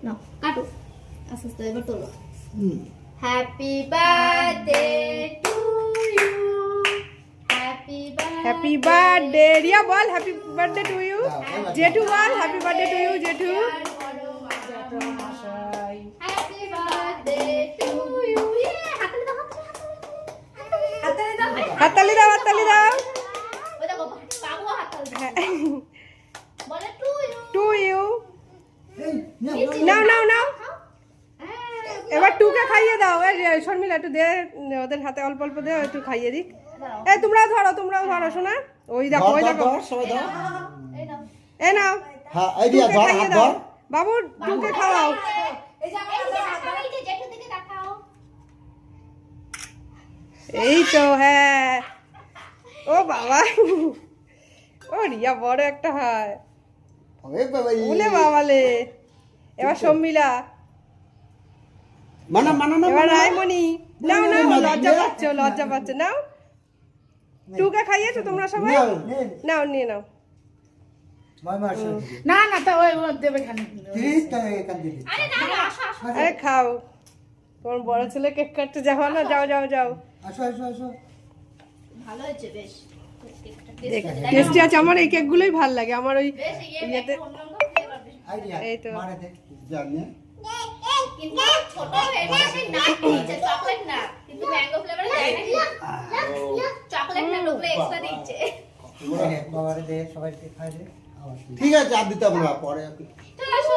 না কাটো আস্তে আস্তে এবার তোলো happy birthday to you happy birthday Riya বল হ্যাপি বার্থডে টু ইউ জেঠু বল হ্যাপি বার্থডে টু ইউ জেঠু হ্যাপি বার্থডে টু ইউ হাততালি দাও হাততালি দাও ওই দেখো বাবু হাততালি বলে টু ইউ নাও নাও নাও এবার টুকে খাইয়ে দাও এই শর্মিলা একটু দে ওদের হাতে অল্প অল্প দে একটু খাইয়ে দিক এই তোমরাও ধরো শোনা ওই দেখো সবাই ধর এ নাও হ্যাঁ এই দিয়া ধর হাত ধর বাবু টুকে খাওয়াও এই তো হ্যাঁ ও বাবা ও রিয়া বড় একটা হয় ওরে বাবা বলে বাবালে এবার শর্মিলা মানা না এবার রায়মণি নাও নাও লজ্জা পাচ্ছ নাও টুকে খাইয়েছো তোমরা সবাই নাও নিয়ে নাও না না তা ওই দেবে খানে আরে খাও তোমার বড় ছেলে কেক কাটতে যাও না যাও ভালো হয়েছে বেশ টেস্টি আছে আমার এই কেকগুলোই ভালো লাগে আমার ওই ইয়েতে এই তো কিন্তু ছোট হয়েছে না দিচ্ছে চকলেট না কিন্তু ম্যাঙ্গো ফ্লেভারে দেয় নাকি চকলেট না লোকলে এক্সট্রা দিচ্ছে বাবারে দে সবাইকে খাই দে ঠিক আছে আর দিতে আমরা পরে চল আসো